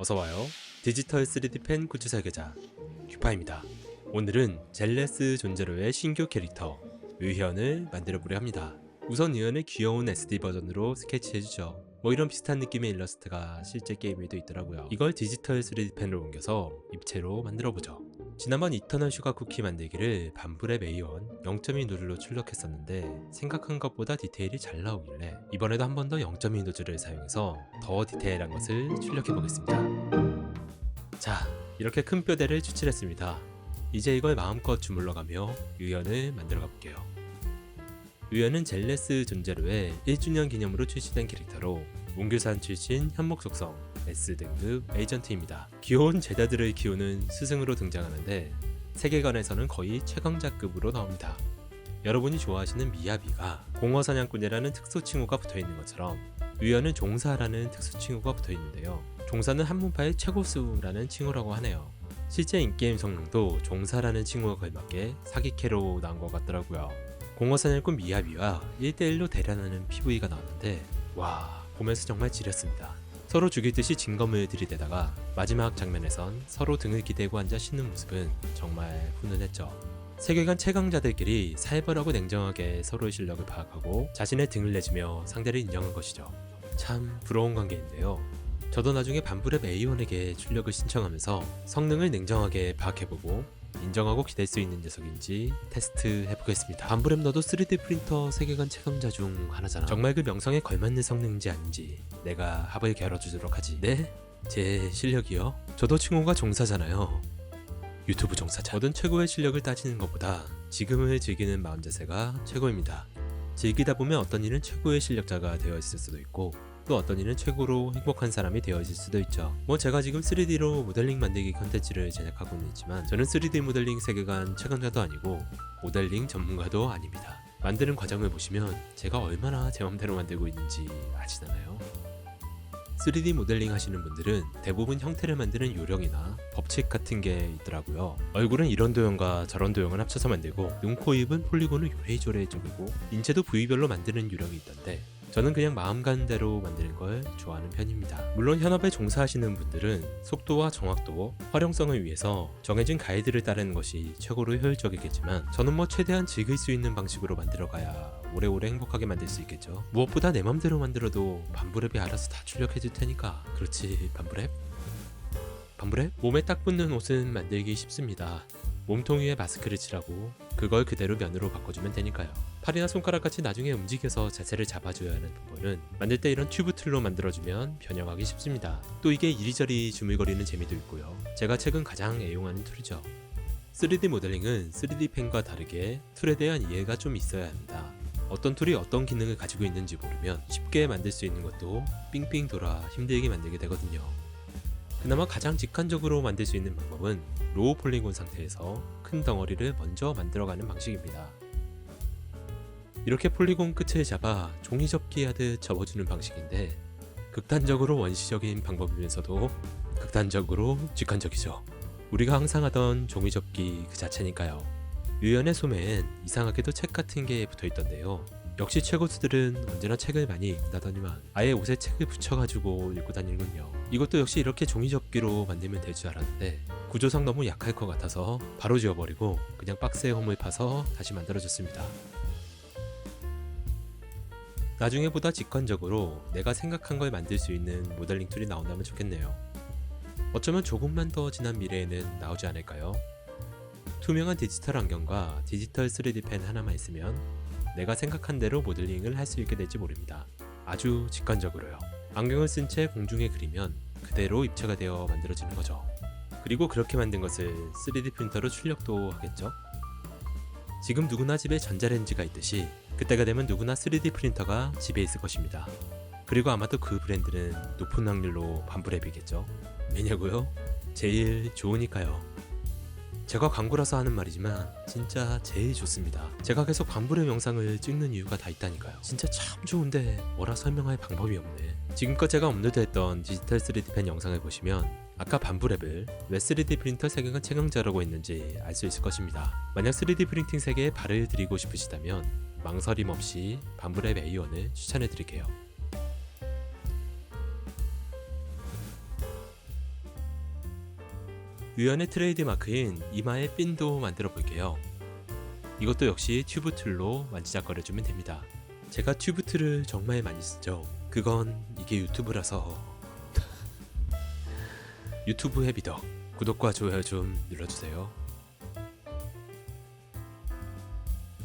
어서와요. 디지털 3D 펜 굿즈 설계자 큐파입니다. 오늘은 젤레스 존제로의 신규 캐릭터 의현을 만들어보려 합니다. 우선 의현을 귀여운 SD 버전으로 스케치해주죠. 뭐 이런 비슷한 느낌의 일러스트가 실제 게임에도 있더라고요. 이걸 디지털 3D 펜으로 옮겨서 입체로 만들어보죠. 지난번 이터널 슈가 쿠키 만들기를 반불의 메이원 0.2 노즐로 출력했었는데 생각한 것보다 디테일이 잘 나오길래 이번에도 한 번 더 0.2 노즐을 사용해서 더 디테일한 것을 출력해보겠습니다. 자, 이렇게 큰 뼈대를 추출했습니다. 이제 이걸 마음껏 주물러가며 의현을 만들어 가볼게요. 의현은 젤레스 존제로의 1주년 기념으로 출시된 캐릭터로 몽규산 출신 현목 속성 S등급 에이전트입니다. 귀여운 제자들을 키우는 스승으로 등장하는데 세계관에서는 거의 최강자급으로 나옵니다. 여러분이 좋아하시는 미야비가 공허사냥꾼이라는 특수칭호가 붙어있는 것처럼 의현은 종사라는 특수칭호가 붙어있는데요. 종사는 한문파의 최고수라는 칭호라고 하네요. 실제 인게임 성능도 종사라는 칭호가 걸맞게 사기캐로 나온 것 같더라고요. 공허사냥꾼 미야비와 1대1로 대련하는 PV가 나왔는데 와, 보면서 정말 지렸습니다. 서로 죽이듯이 진검을 들이대다가 마지막 장면에선 서로 등을 기대고 앉아 쉬는 모습은 정말 훈훈했죠. 세계관 최강자들끼리 살벌하고 냉정하게 서로의 실력을 파악하고 자신의 등을 내주며 상대를 인정한 것이죠. 참 부러운 관계인데요. 저도 나중에 반불의 메이원에게 출력을 신청하면서 성능을 냉정하게 파악해보고 인정하고 기댈 수 있는 녀석인지 테스트해보겠습니다. 반불엠 너도 3D 프린터 세계관 최강자 중 하나잖아. 정말 그 명성에 걸맞는 성능인지 아닌지 내가 합을 겨뤄주도록 하지. 네? 제 실력이요? 저도 칭호가 종사잖아요. 유튜브 종사자. 뭐든 최고의 실력을 따지는 것보다 지금을 즐기는 마음 자세가 최고입니다. 즐기다 보면 어떤 일은 최고의 실력자가 되어 있을 수도 있고 또 어떤 일은 최고로 행복한 사람이 되어 있을 수도 있죠. 뭐 제가 지금 3D로 모델링 만들기 컨텐츠를 제작하고는 있지만 저는 3D 모델링 세계관 최강자도 아니고 모델링 전문가도 아닙니다. 만드는 과정을 보시면 제가 얼마나 제 맘대로 만들고 있는지 아시잖아요. 3D 모델링 하시는 분들은 대부분 형태를 만드는 요령이나 법칙 같은 게 있더라고요. 얼굴은 이런 도형과 저런 도형을 합쳐서 만들고 눈, 코, 입은 폴리곤을 요래조래 쪼개고 인체도 부위별로 만드는 요령이 있던데 저는 그냥 마음 가는 대로 만드는 걸 좋아하는 편입니다. 물론 현업에 종사하시는 분들은 속도와 정확도, 활용성을 위해서 정해진 가이드를 따르는 것이 최고로 효율적이겠지만 저는 뭐 최대한 즐길 수 있는 방식으로 만들어가야 오래오래 행복하게 만들 수 있겠죠. 무엇보다 내 맘대로 만들어도 반불앱이 알아서 다 출력해줄 테니까. 그렇지, 반불앱? 반불앱? 몸에 딱 붙는 옷은 만들기 쉽습니다. 몸통 위에 마스크를 칠하고 그걸 그대로 면으로 바꿔주면 되니까요. 팔이나 손가락같이 나중에 움직여서 자세를 잡아줘야 하는 부분은 만들 때 이런 튜브 틀로 만들어주면 변형하기 쉽습니다. 또 이게 이리저리 주물거리는 재미도 있고요. 제가 최근 가장 애용하는 툴이죠. 3D 모델링은 3D 펜과 다르게 툴에 대한 이해가 좀 있어야 합니다. 어떤 툴이 어떤 기능을 가지고 있는지 모르면 쉽게 만들 수 있는 것도 삥삥 돌아 힘들게 만들게 되거든요. 그나마 가장 직관적으로 만들 수 있는 방법은 로우 폴리곤 상태에서 큰 덩어리를 먼저 만들어가는 방식입니다. 이렇게 폴리곤 끝을 잡아 종이 접기 하듯 접어주는 방식인데 극단적으로 원시적인 방법이면서도 극단적으로 직관적이죠. 우리가 항상 하던 종이 접기 그 자체니까요. 의현의 소매엔 이상하게도 책 같은 게 붙어있던데요. 역시 최고수들은 언제나 책을 많이 읽는다더니만 아예 옷에 책을 붙여가지고 읽고 다니는군요. 이것도 역시 이렇게 종이접기로 만들면 될 줄 알았는데 구조상 너무 약할 것 같아서 바로 지워버리고 그냥 박스에 홈을 파서 다시 만들어줬습니다. 나중에 보다 직관적으로 내가 생각한 걸 만들 수 있는 모델링 툴이 나온다면 좋겠네요. 어쩌면 조금만 더 지난 미래에는 나오지 않을까요? 투명한 디지털 안경과 디지털 3D 펜 하나만 있으면 내가 생각한 대로 모델링을 할 수 있게 될지 모릅니다. 아주 직관적으로요. 안경을 쓴 채 공중에 그리면 그대로 입체가 되어 만들어지는 거죠. 그리고 그렇게 만든 것을 3D 프린터로 출력도 하겠죠? 지금 누구나 집에 전자레인지가 있듯이 그때가 되면 누구나 3D 프린터가 집에 있을 것입니다. 그리고 아마도 그 브랜드는 높은 확률로 반불앱이겠죠? 왜냐고요? 제일 좋으니까요. 제가 광고라서 하는 말이지만 진짜 제일 좋습니다. 제가 계속 반불의 영상을 찍는 이유가 다 있다니까요. 진짜 참 좋은데 뭐라 설명할 방법이 없네. 지금껏 제가 업로드했던 디지털 3D 펜 영상을 보시면 아까 반불앱을 왜 3D 프린터 세계관 최강자라고 했는지 알 수 있을 것입니다. 만약 3D 프린팅 세계에 발을 들이고 싶으시다면 망설임 없이 반불앱 A1을 추천해드릴게요. 유연의 트레이드 마크인 이마의 핀도 만들어 볼게요. 이것도 역시 튜브 툴로 만지작거려주면 됩니다. 제가 튜브 툴을 정말 많이 쓰죠. 그건 이게 유튜브라서. 유튜브 해비덕 구독과 좋아요 좀 눌러주세요.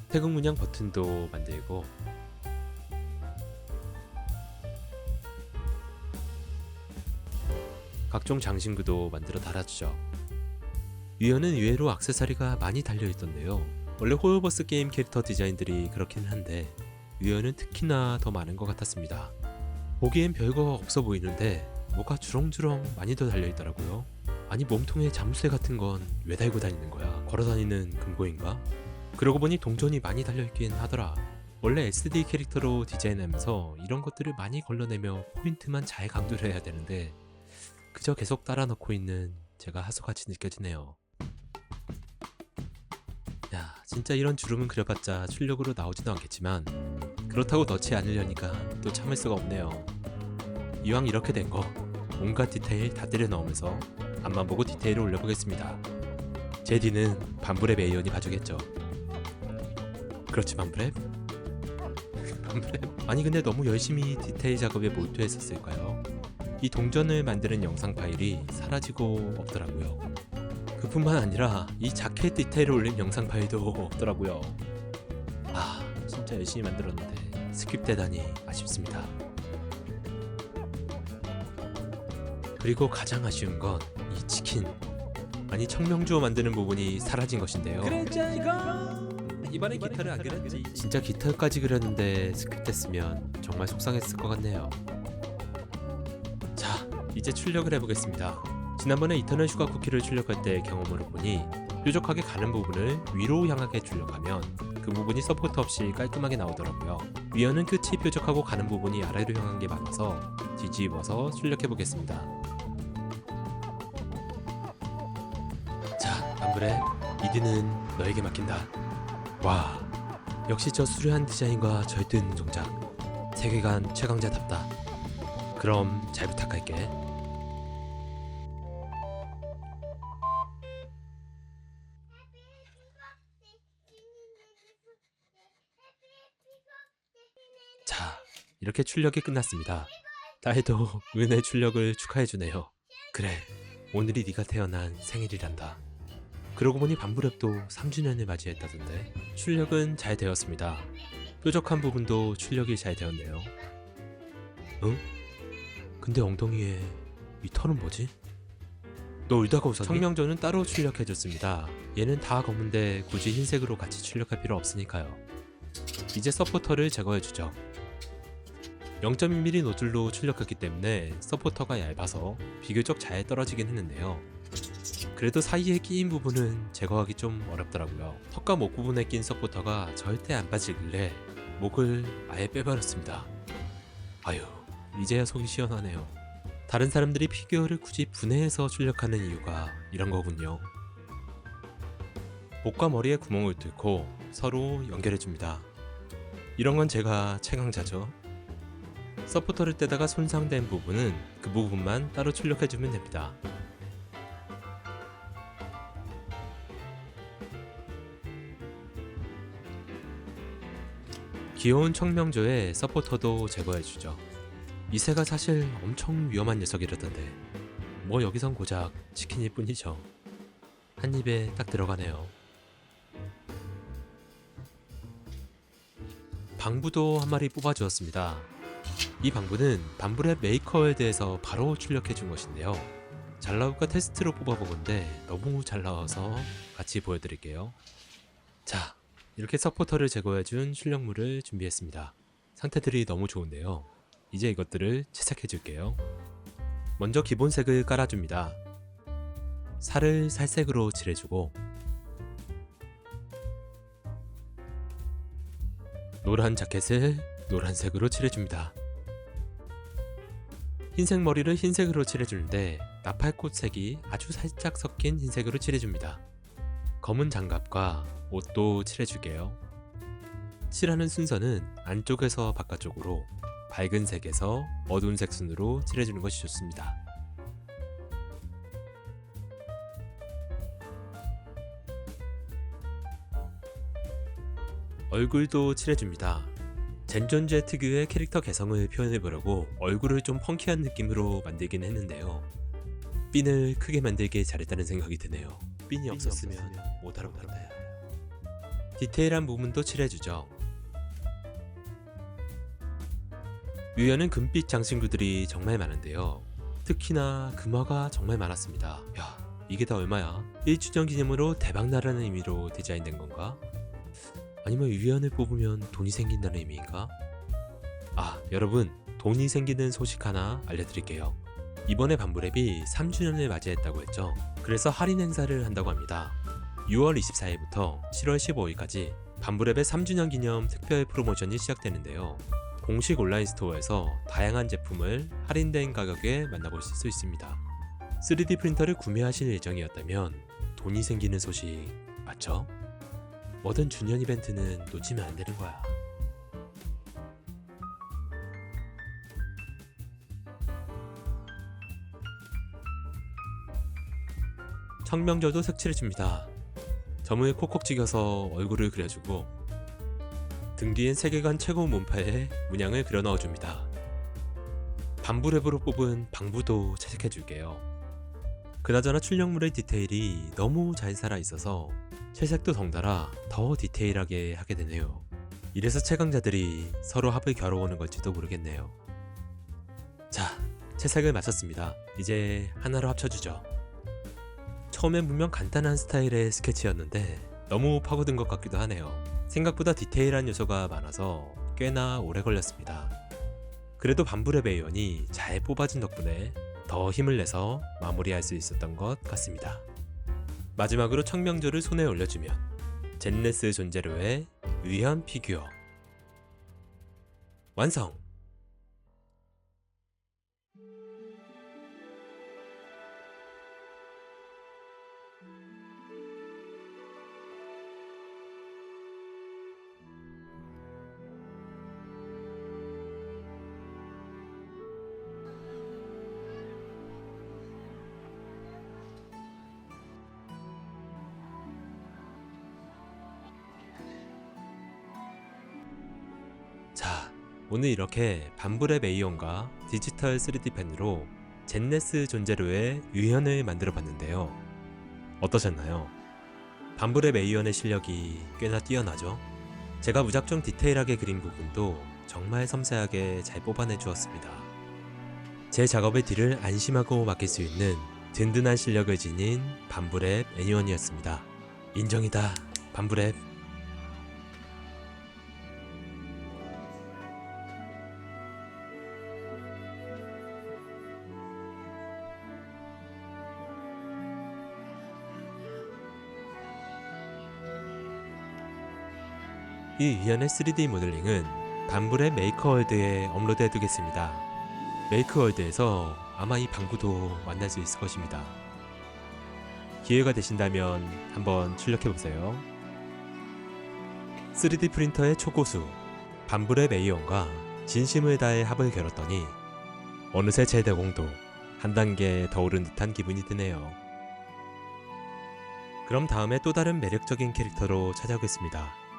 태극 문양 버튼도 만들고 각종 장신구도 만들어 달아주죠. 위에는 의외로 액세서리가 많이 달려있던데요. 원래 호요버스 게임 캐릭터 디자인들이 그렇긴 한데 위에는 특히나 더 많은 것 같았습니다. 보기엔 별거 없어 보이는데 뭐가 주렁주렁 많이 더 달려있더라고요. 아니 몸통에 자물쇠 같은 건 왜 달고 다니는 거야? 걸어다니는 금고인가? 그러고 보니 동전이 많이 달려있긴 하더라. 원래 SD 캐릭터로 디자인하면서 이런 것들을 많이 걸러내며 포인트만 잘 강조를 해야 되는데 그저 계속 따라 넣고 있는 제가 하소같이 느껴지네요. 야, 진짜 이런 주름은 그려봤자 출력으로 나오지도 않겠지만 그렇다고 넣지 않으려니까 또 참을 수가 없네요. 이왕 이렇게 된 거 온갖 디테일 다 때려 넣으면서 앞만 보고 디테일을 올려보겠습니다. 제 뒤는 반브랩 에이온이 봐주겠죠. 그렇지 반브랩? 반브랩? 아니 근데 너무 열심히 디테일 작업에 몰두했었을까요? 이 동전을 만드는 영상 파일이 사라지고 없더라고요. 그뿐만 아니라 이 자켓 디테일을 올린 영상 파일도 없더라고요. 아, 진짜 열심히 만들었는데 스킵되다니 아쉽습니다. 그리고 가장 아쉬운 건 이 치킨, 아니 청명주어 만드는 부분이 사라진 것인데요. 이번에 기타를 안 그렸지. 진짜 기타까지 그렸는데 스킵됐으면 정말 속상했을 것 같네요. 자, 이제 출력을 해보겠습니다. 지난번에 이터널 슈가 쿠키를 출력할 때 경험으로 보니 뾰족하게 가는 부분을 위로 향하게 출력하면 그 부분이 서포트 없이 깔끔하게 나오더라고요. 위어는 끝이 뾰족하고 가는 부분이 아래로 향한 게 많아서 뒤집어서 출력해보겠습니다. 자, 반브랩, 이드는 너에게 맡긴다. 와, 역시 저 수려한 디자인과 절대는 동작, 세계관 최강자답다. 그럼 잘 부탁할게. 자, 이렇게 출력이 끝났습니다. 딸도 은혜 출력을 축하해주네요. 그래, 오늘이 네가 태어난 생일이란다. 그러고 보니 반브랩도 3주년을 맞이했다던데. 출력은 잘 되었습니다. 뾰족한 부분도 출력이 잘 되었네요. 응? 근데 엉덩이에 이 털은 뭐지? 너 울다가 웃었니? 청명조는 따로 출력해줬습니다. 얘는 다 검은데 굳이 흰색으로 같이 출력할 필요 없으니까요. 이제 서포터를 제거해주죠. 0.1mm 노즐로 출력했기 때문에 서포터가 얇아서 비교적 잘 떨어지긴 했는데요. 그래도 사이에 끼인 부분은 제거하기 좀 어렵더라고요. 턱과 목 부분에 낀 서포터가 절대 안 빠지길래 목을 아예 빼버렸습니다. 아유, 이제야 속이 시원하네요. 다른 사람들이 피규어를 굳이 분해해서 출력하는 이유가 이런 거군요. 목과 머리에 구멍을 뚫고 서로 연결해줍니다. 이런 건 제가 최강자죠. 서포터를 떼다가 손상된 부분은 그 부분만 따로 출력해주면 됩니다. 귀여운 청명조에 서포터도 제거해주죠. 이 새가 사실 엄청 위험한 녀석이라던데 뭐 여기선 고작 치킨일 뿐이죠. 한 입에 딱 들어가네요. 방부도 한 마리 뽑아주었습니다. 이 방부는 반브랩 메이커에 대해서 바로 출력해준 것인데요. 잘 나올까 테스트로 뽑아본 건데 너무 잘 나와서 같이 보여드릴게요. 자, 이렇게 서포터를 제거해준 출력물을 준비했습니다. 상태들이 너무 좋은데요. 이제 이것들을 채색해줄게요. 먼저 기본색을 깔아줍니다. 살을 살색으로 칠해주고 노란 자켓을 노란색으로 칠해줍니다. 흰색 머리를 흰색으로 칠해주는데 나팔꽃 색이 아주 살짝 섞인 흰색으로 칠해줍니다. 검은 장갑과 옷도 칠해줄게요. 칠하는 순서는 안쪽에서 바깥쪽으로 밝은 색에서 어두운 색 순으로 칠해주는 것이 좋습니다. 얼굴도 칠해줍니다. 젠존제 특유의 캐릭터 개성을 표현해보려고 얼굴을 좀 펑키한 느낌으로 만들긴 했는데요. 핀을 크게 만들길 잘했다는 생각이 드네요. 핀이 없었으면 못하러 간다. 디테일한 부분도 칠해주죠. 뮤연은 금빛 장신구들이 정말 많은데요. 특히나 금화가 정말 많았습니다. 야, 이게 다 얼마야? 1주년 기념으로 대박나라는 의미로 디자인된 건가? 아니면 뮤연을 뽑으면 돈이 생긴다는 의미인가? 아, 여러분, 돈이 생기는 소식 하나 알려드릴게요. 이번에 반부랩이 3주년을 맞이했다고 했죠. 그래서 할인 행사를 한다고 합니다. 6월 24일부터 7월 15일까지 반부랩의 3주년 기념 특별 프로모션이 시작되는데요. 공식 온라인 스토어에서 다양한 제품을 할인된 가격에 만나보실 수 있습니다. 3D 프린터를 구매하실 예정이었다면 돈이 생기는 소식 맞죠? 뭐든 주년 이벤트는 놓치면 안 되는 거야. 청명저도 색칠해줍니다. 점을 콕콕 찍어서 얼굴을 그려주고 등 뒤엔 세계관 최고 문파에 문양을 그려 넣어줍니다. 반부랩으로 뽑은 방부도 채색해줄게요. 그나저나 출력물의 디테일이 너무 잘 살아있어서 채색도 덩달아 더 디테일하게 하게 되네요. 이래서 채광자들이 서로 합을 겨뤄오는 걸지도 모르겠네요. 자, 채색을 마쳤습니다. 이제 하나로 합쳐주죠. 처음엔 분명 간단한 스타일의 스케치였는데 너무 파고든 것 같기도 하네요. 생각보다 디테일한 요소가 많아서 꽤나 오래 걸렸습니다. 그래도 반부랩 A1이 잘 뽑아진 덕분에 더 힘을 내서 마무리할 수 있었던 것 같습니다. 마지막으로 청명조를 손에 올려주면 젠네스 존재로의 위현 피규어 완성! 자, 오늘 이렇게 반부랩 A1과 디지털 3D 펜으로 젠네스 존재로의 유현을 만들어 봤는데요. 어떠셨나요? 반부랩 A1의 실력이 꽤나 뛰어나죠? 제가 무작정 디테일하게 그린 부분도 정말 섬세하게 잘 뽑아내 주었습니다. 제 작업의 뒤를 안심하고 맡길 수 있는 든든한 실력을 지닌 반부랩 애니원이었습니다. 인정이다, 반부랩. 이 위현의 3D 모델링은 반부랩 메이커월드에 업로드해 두겠습니다. 메이크월드에서 아마 이 방구도 만날 수 있을 것입니다. 기회가 되신다면 한번 출력해보세요. 3D 프린터의 초고수 반부랩 A1과 진심을 다해 합을 겨뤘더니 어느새 제 내공도 한 단계 더 오른 듯한 기분이 드네요. 그럼 다음에 또 다른 매력적인 캐릭터로 찾아오겠습니다.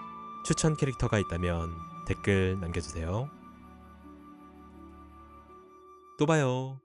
추천 캐릭터가 있다면 댓글 남겨주세요. 또 봐요.